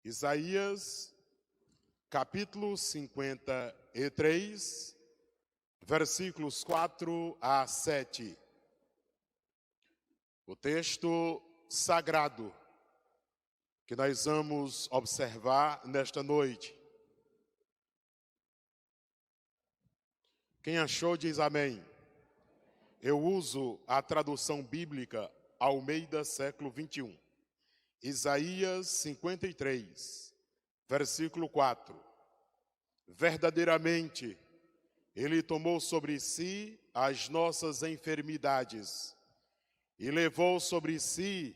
Isaías, capítulo 53, versículos 4 a 7. O texto sagrado que nós vamos observar nesta noite. Quem achou diz amém. Eu uso a tradução bíblica Almeida, século 21. Isaías 53, versículo 4. Verdadeiramente, Ele tomou sobre si as nossas enfermidades e levou sobre si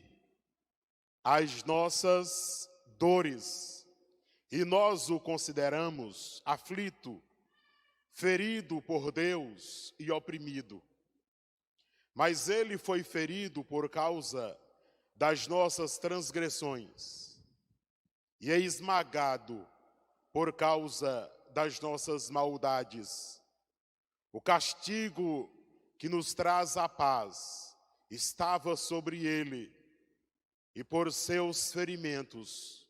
as nossas dores. E nós o consideramos aflito, ferido por Deus e oprimido. Mas Ele foi ferido por causa das nossas transgressões e é esmagado por causa das nossas maldades. O castigo que nos traz a paz estava sobre ele, e por seus ferimentos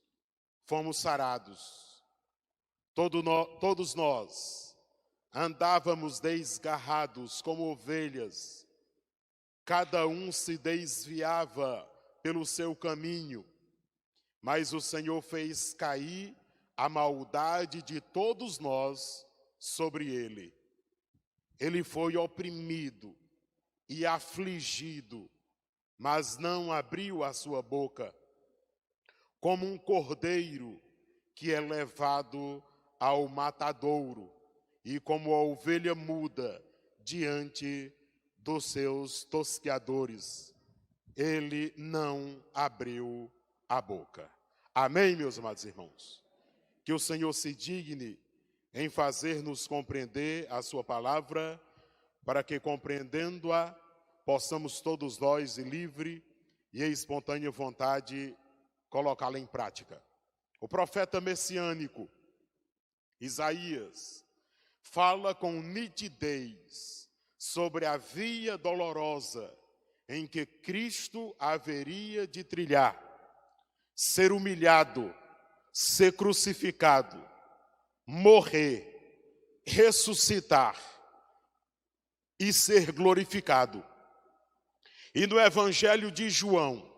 fomos sarados. Todos nós andávamos desgarrados como ovelhas, cada um se desviava pelo seu caminho, mas o Senhor fez cair a maldade de todos nós sobre ele. Ele foi oprimido e afligido, mas não abriu a sua boca, como um cordeiro que é levado ao matadouro, e como a ovelha muda diante dos seus tosqueadores. Ele não abriu a boca. Amém, meus amados irmãos? Que o Senhor se digne em fazer-nos compreender a sua palavra, para que, compreendendo-a, possamos todos nós, de livre e espontânea vontade, colocá-la em prática. O profeta messiânico, Isaías, fala com nitidez sobre a via dolorosa em que Cristo haveria de trilhar, ser humilhado, ser crucificado, morrer, ressuscitar e ser glorificado. E no Evangelho de João,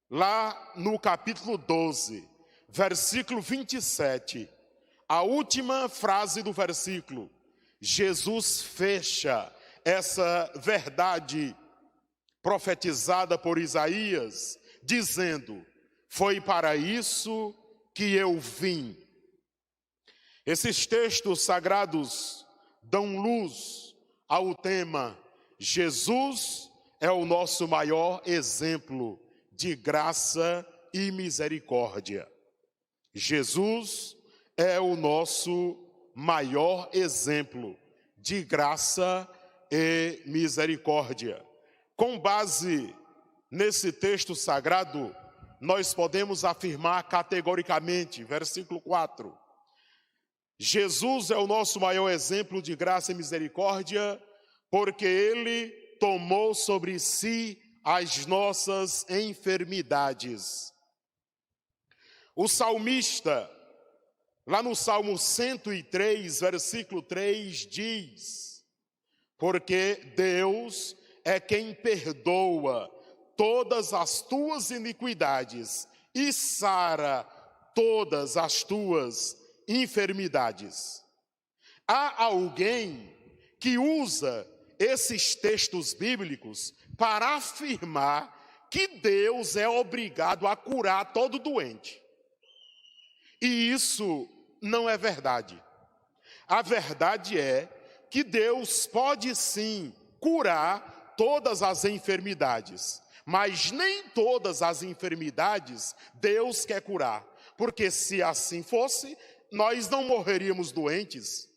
lá no capítulo 12, versículo 27, a última frase do versículo, Jesus fecha essa verdade profetizada por Isaías, dizendo: foi para isso que eu vim. Esses textos sagrados dão luz ao tema: Jesus é o nosso maior exemplo de graça e misericórdia. Jesus é o nosso maior exemplo de graça e misericórdia. Com base nesse texto sagrado, nós podemos afirmar categoricamente, versículo 4, Jesus é o nosso maior exemplo de graça e misericórdia, porque Ele tomou sobre si as nossas enfermidades. O salmista, lá no Salmo 103, versículo 3, diz: porque Deus é quem perdoa todas as tuas iniquidades e sara todas as tuas enfermidades. Há alguém que usa esses textos bíblicos para afirmar que Deus é obrigado a curar todo doente. E isso não é verdade. A verdade é que Deus pode sim curar todas as enfermidades, mas nem todas as enfermidades Deus quer curar, porque se assim fosse, nós não morreríamos doentes.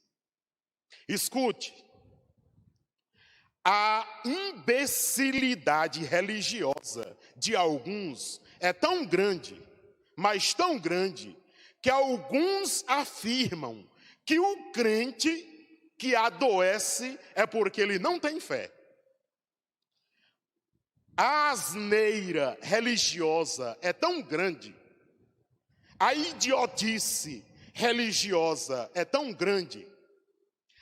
Escute, a imbecilidade religiosa de alguns é tão grande, mas tão grande, que alguns afirmam que o crente que adoece é porque ele não tem fé. A asneira religiosa é tão grande A idiotice religiosa é tão grande,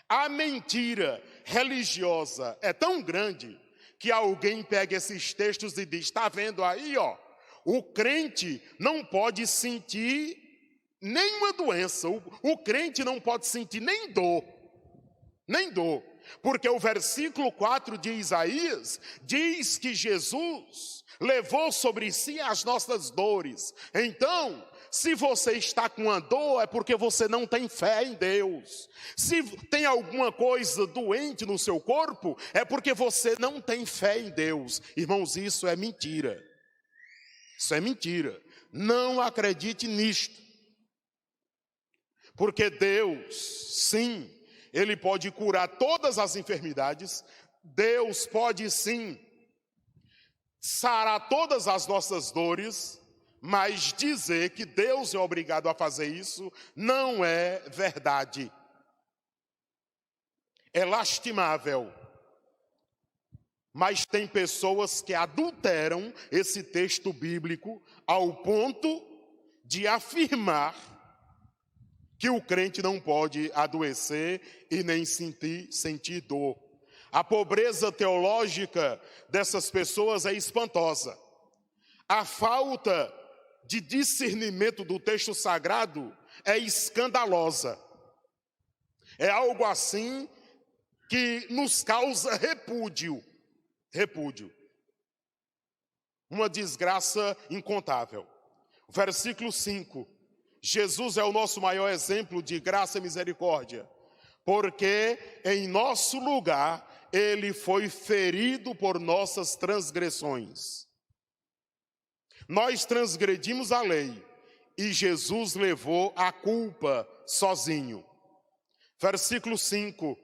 a mentira religiosa é tão grande, que alguém pega esses textos e diz: está vendo aí, ó, o crente não pode sentir nenhuma doença, o crente não pode sentir nem dor, porque o versículo 4 de Isaías diz que Jesus levou sobre si as nossas dores. Então, se você está com uma dor, é porque você não tem fé em Deus. Se tem alguma coisa doente no seu corpo, é porque você não tem fé em Deus. Irmãos, isso é mentira. Isso é mentira. Não acredite nisto. Porque Deus, sim, Ele pode curar todas as enfermidades. Deus pode, sim, sarar todas as nossas dores. Mas dizer que Deus é obrigado a fazer isso não é verdade. É lastimável. Mas tem pessoas que adulteram esse texto bíblico ao ponto de afirmar que o crente não pode adoecer e nem sentir dor. A pobreza teológica dessas pessoas é espantosa. A falta de discernimento do texto sagrado é escandalosa. É algo assim que nos causa repúdio. Uma desgraça incontável. Versículo 5. Jesus é o nosso maior exemplo de graça e misericórdia, porque em nosso lugar ele foi ferido por nossas transgressões. Nós transgredimos a lei e Jesus levou a culpa sozinho. Versículo 5.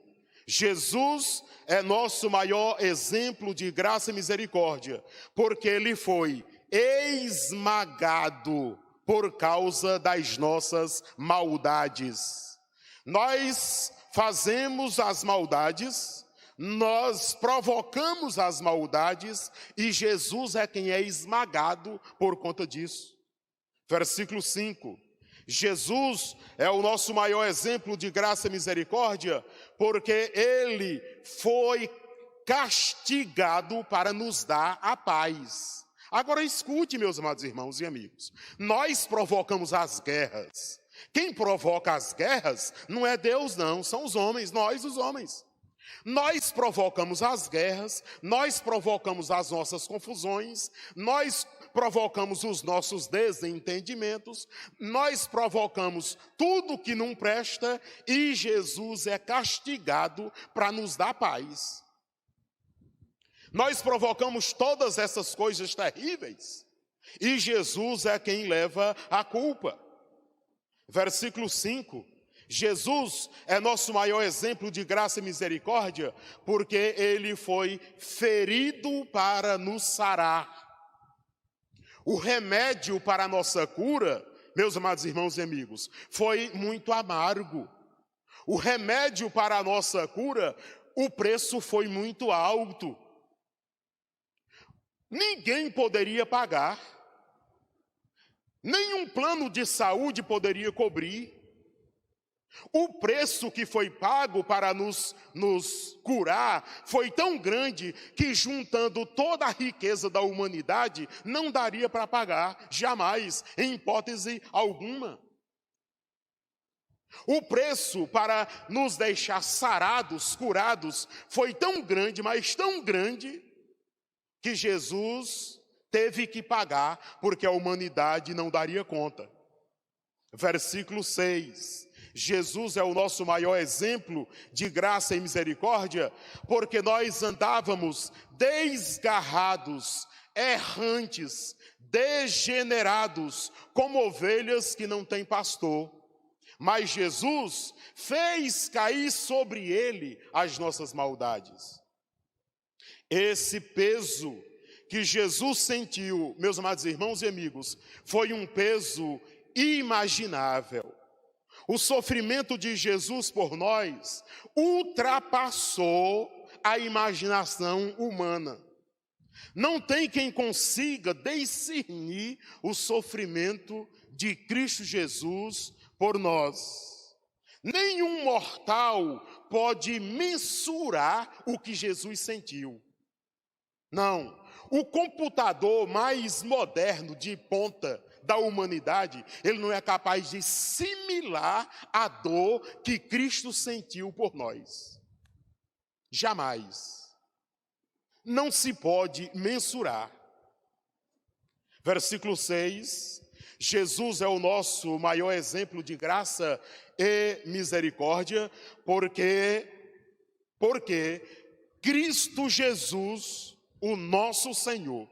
Jesus é nosso maior exemplo de graça e misericórdia, porque ele foi esmagado por causa das nossas maldades. Nós fazemos as maldades, nós provocamos as maldades e Jesus é quem é esmagado por conta disso. Versículo 5. Jesus é o nosso maior exemplo de graça e misericórdia, porque ele foi castigado para nos dar a paz. Agora escute, meus amados irmãos e amigos. Nós provocamos as guerras. Quem provoca as guerras não é Deus, não, são os homens, nós os homens. Nós provocamos as guerras, nós provocamos as nossas confusões, nós provocamos os nossos desentendimentos, nós provocamos tudo que não presta e Jesus é castigado para nos dar paz. Nós provocamos todas essas coisas terríveis e Jesus é quem leva a culpa. Versículo 5. Jesus é nosso maior exemplo de graça e misericórdia, porque ele foi ferido para nos sarar. O remédio para a nossa cura, meus amados irmãos e amigos, foi muito amargo. O remédio para a nossa cura, o preço foi muito alto. Ninguém poderia pagar. Nenhum plano de saúde poderia cobrir. O preço que foi pago para nos curar foi tão grande que, juntando toda a riqueza da humanidade, não daria para pagar, jamais, em hipótese alguma. O preço para nos deixar sarados, curados, foi tão grande, mas tão grande, que Jesus teve que pagar, porque a humanidade não daria conta. Versículo 6. Jesus é o nosso maior exemplo de graça e misericórdia, porque nós andávamos desgarrados, errantes, degenerados, como ovelhas que não têm pastor. Mas Jesus fez cair sobre ele as nossas maldades. Esse peso que Jesus sentiu, meus amados irmãos e amigos, foi um peso inimaginável. O sofrimento de Jesus por nós ultrapassou a imaginação humana. Não tem quem consiga discernir o sofrimento de Cristo Jesus por nós. Nenhum mortal pode mensurar o que Jesus sentiu. Não. O computador mais moderno de ponta da humanidade, ele não é capaz de assimilar a dor que Cristo sentiu por nós. Jamais. Não se pode mensurar. Versículo 6. Jesus é o nosso maior exemplo de graça e misericórdia, porque Cristo Jesus, o nosso Senhor,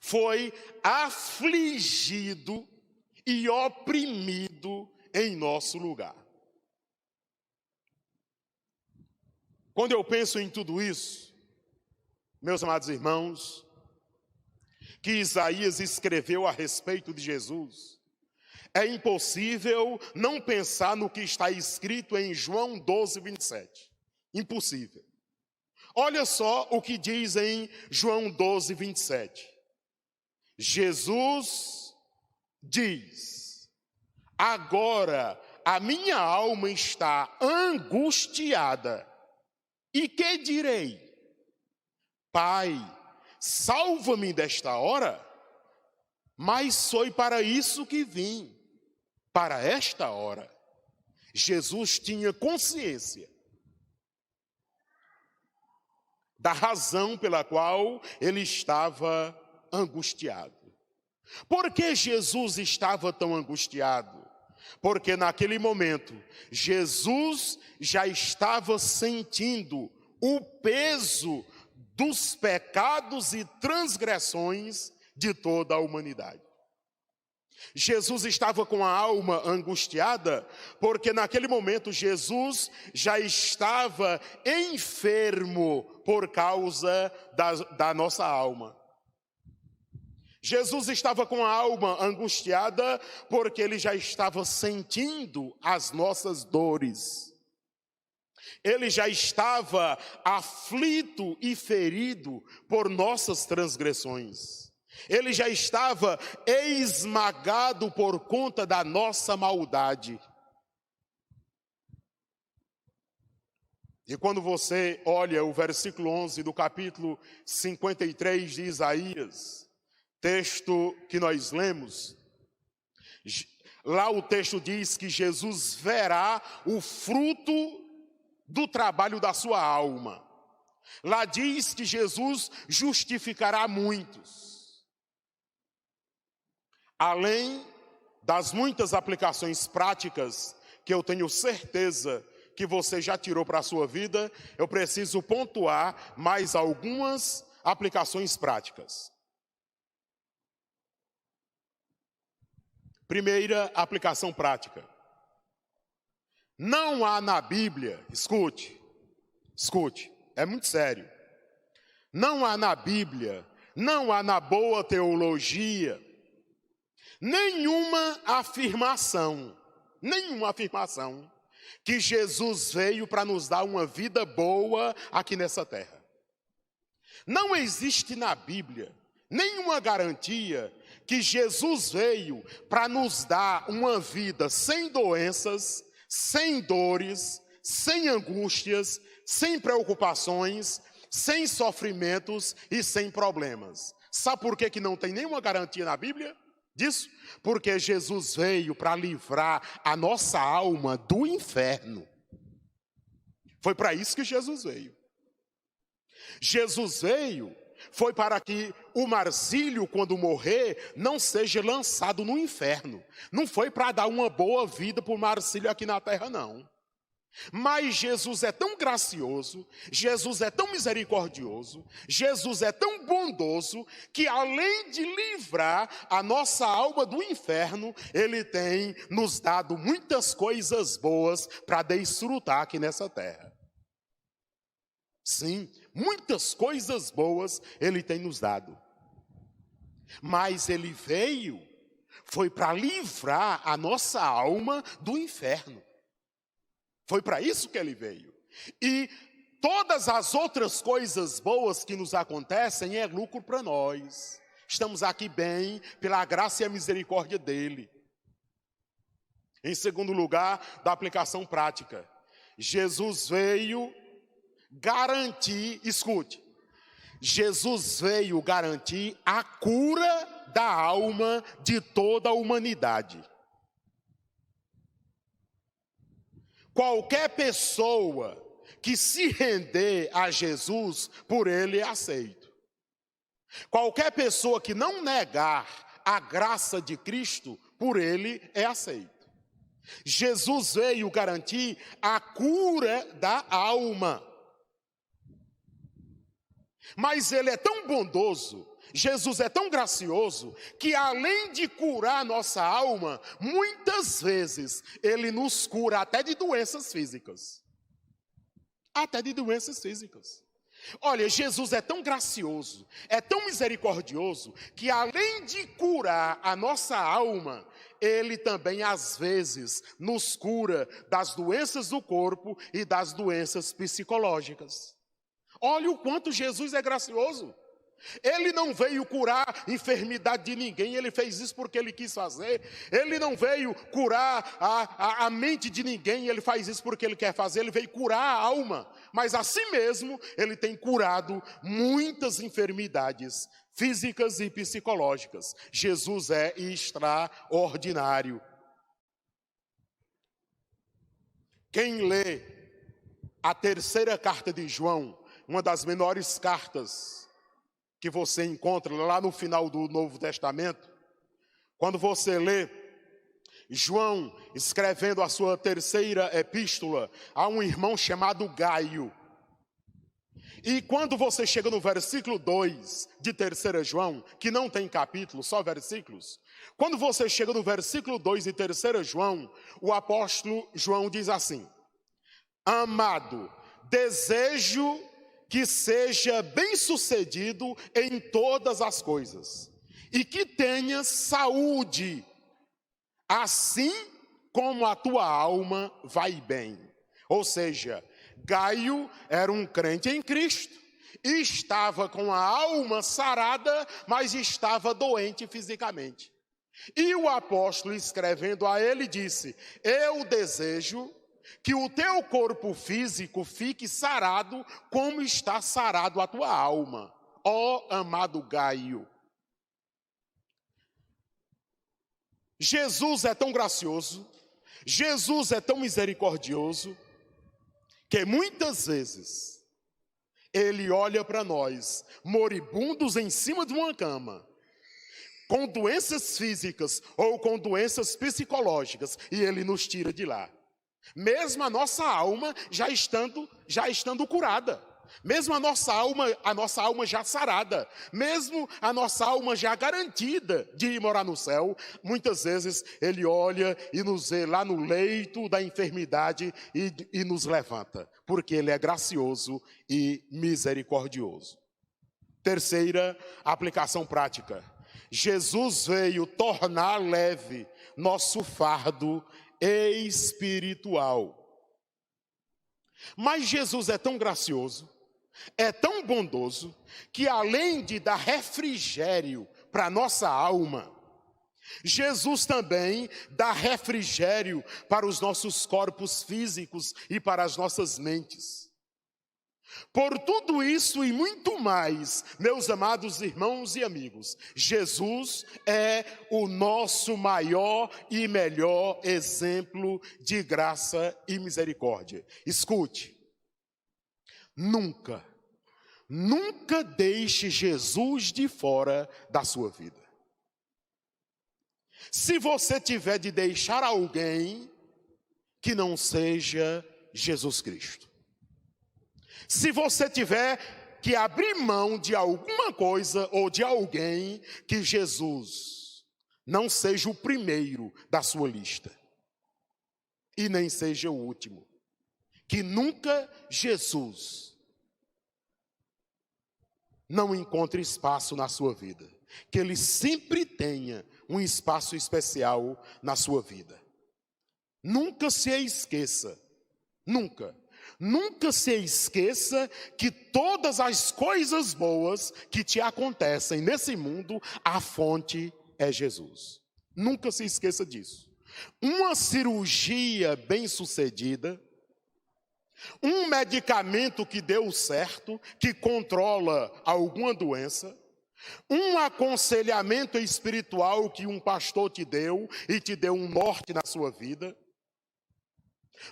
foi afligido e oprimido em nosso lugar. Quando eu penso em tudo isso, meus amados irmãos, que Isaías escreveu a respeito de Jesus, é impossível não pensar no que está escrito em João 12, 27. Impossível. Olha só o que diz em João 12, 27. Jesus diz: agora a minha alma está angustiada. E que direi? Pai, salva-me desta hora, mas foi para isso que vim, para esta hora. Jesus tinha consciência da razão pela qual ele estava angustiado. Por que Jesus estava tão angustiado? Porque naquele momento, Jesus já estava sentindo o peso dos pecados e transgressões de toda a humanidade. Jesus estava com a alma angustiada, porque naquele momento Jesus já estava enfermo por causa da nossa alma. Jesus estava com a alma angustiada, porque ele já estava sentindo as nossas dores. Ele já estava aflito e ferido por nossas transgressões. Ele já estava esmagado por conta da nossa maldade. E quando você olha o versículo 11 do capítulo 53 de Isaías, texto que nós lemos, lá o texto diz que Jesus verá o fruto do trabalho da sua alma. Lá diz que Jesus justificará muitos. Além das muitas aplicações práticas que eu tenho certeza que você já tirou para a sua vida, eu preciso pontuar mais algumas aplicações práticas. Primeira aplicação prática. Não há na Bíblia, escute, é muito sério. Não há na Bíblia, não há na boa teologia, nenhuma afirmação que Jesus veio para nos dar uma vida boa aqui nessa terra. Não existe na Bíblia nenhuma garantia que Jesus veio para nos dar uma vida sem doenças, sem dores, sem angústias, sem preocupações, sem sofrimentos e sem problemas. Sabe por que não tem nenhuma garantia na Bíblia disso? Porque Jesus veio para livrar a nossa alma do inferno. Foi para isso que Jesus veio. Jesus veio foi para que o Marcílio, quando morrer, não seja lançado no inferno. Não foi para dar uma boa vida para o Marcílio aqui na terra, não. Mas Jesus é tão gracioso, Jesus é tão misericordioso, Jesus é tão bondoso, que além de livrar a nossa alma do inferno, Ele tem nos dado muitas coisas boas para desfrutar aqui nessa terra. Sim, muitas coisas boas Ele tem nos dado. Mas Ele veio, foi para livrar a nossa alma do inferno. Foi para isso que Ele veio. E todas as outras coisas boas que nos acontecem é lucro para nós. Estamos aqui bem pela graça e a misericórdia dele. Em segundo lugar, da aplicação prática. Jesus veio garantir, escute, Jesus veio garantir a cura da alma de toda a humanidade. Qualquer pessoa que se render a Jesus, por ele é aceito. Qualquer pessoa que não negar a graça de Cristo, por ele é aceito. Jesus veio garantir a cura da alma. Mas ele é tão bondoso, Jesus é tão gracioso, que além de curar nossa alma, muitas vezes ele nos cura até de doenças físicas. Até de doenças físicas. Olha, Jesus é tão gracioso, é tão misericordioso, que além de curar a nossa alma, ele também às vezes nos cura das doenças do corpo e das doenças psicológicas. Olha o quanto Jesus é gracioso. Ele não veio curar enfermidade de ninguém, ele fez isso porque ele quis fazer. Ele não veio curar a mente de ninguém, ele faz isso porque ele quer fazer. Ele veio curar a alma, mas assim mesmo ele tem curado muitas enfermidades físicas e psicológicas. Jesus é extraordinário. Quem lê a terceira carta de João, uma das menores cartas que você encontra lá no final do Novo Testamento, quando você lê João escrevendo a sua terceira epístola a um irmão chamado Gaio, e quando você chega no versículo 2 de 3 João, que não tem capítulo, só versículos, quando você chega no versículo 2 de 3 João, o apóstolo João diz assim: amado, desejo que seja bem-sucedido em todas as coisas, e que tenha saúde, assim como a tua alma vai bem. Ou seja, Gaio era um crente em Cristo, e estava com a alma sarada, mas estava doente fisicamente. E o apóstolo, escrevendo a ele, disse: eu desejo que o teu corpo físico fique sarado, como está sarado a tua alma, ó amado Gaio. Jesus é tão gracioso, Jesus é tão misericordioso, que muitas vezes ele olha para nós, moribundos em cima de uma cama, com doenças físicas ou com doenças psicológicas, e ele nos tira de lá. Mesmo a nossa alma já estando curada, mesmo a nossa alma já sarada, mesmo a nossa alma já garantida de ir morar no céu, muitas vezes ele olha e nos vê lá no leito da enfermidade e nos levanta, porque ele é gracioso e misericordioso. Terceira aplicação prática: Jesus veio tornar leve nosso fardo espiritual. Mas Jesus é tão gracioso, é tão bondoso, que além de dar refrigério para nossa alma, Jesus também dá refrigério para os nossos corpos físicos e para as nossas mentes. Por tudo isso e muito mais, meus amados irmãos e amigos, Jesus é o nosso maior e melhor exemplo de graça e misericórdia. Escute, nunca deixe Jesus de fora da sua vida. Se você tiver de deixar alguém, que não seja Jesus Cristo. Se você tiver que abrir mão de alguma coisa ou de alguém, que Jesus não seja o primeiro da sua lista. E nem seja o último. Que nunca Jesus não encontre espaço na sua vida. Que ele sempre tenha um espaço especial na sua vida. Nunca se esqueça, nunca. Nunca se esqueça que todas as coisas boas que te acontecem nesse mundo, a fonte é Jesus. Nunca se esqueça disso. Uma cirurgia bem-sucedida, um medicamento que deu certo, que controla alguma doença, um aconselhamento espiritual que um pastor te deu e te deu um norte na sua vida,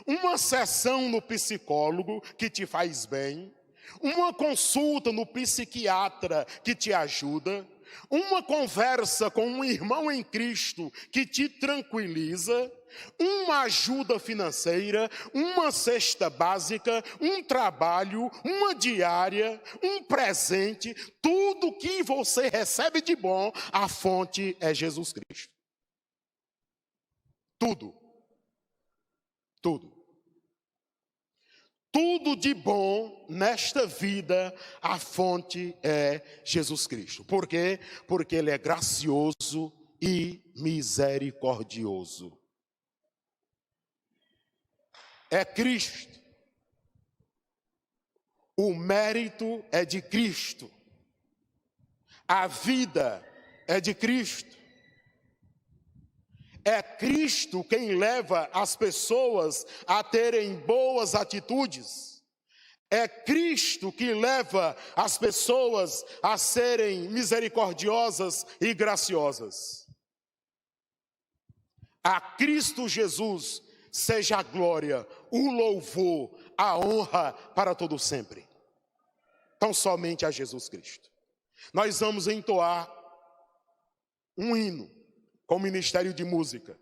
uma sessão no psicólogo que te faz bem, uma consulta no psiquiatra que te ajuda, uma conversa com um irmão em Cristo que te tranquiliza, uma ajuda financeira, uma cesta básica, um trabalho, uma diária, um presente, tudo que você recebe de bom, a fonte é Jesus Cristo. Tudo. Tudo. Tudo de bom nesta vida, a fonte é Jesus Cristo. Por quê? Porque Ele é gracioso e misericordioso. É Cristo. O mérito é de Cristo. A vida é de Cristo. É Cristo quem leva as pessoas a terem boas atitudes. É Cristo que leva as pessoas a serem misericordiosas e graciosas. A Cristo Jesus seja a glória, o louvor, a honra para todo sempre. Então somente a Jesus Cristo. Nós vamos entoar um hino com o Ministério de Música,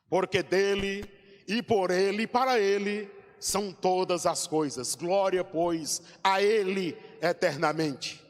porque dele e por ele e para ele são todas as coisas. Glória, pois, a ele eternamente.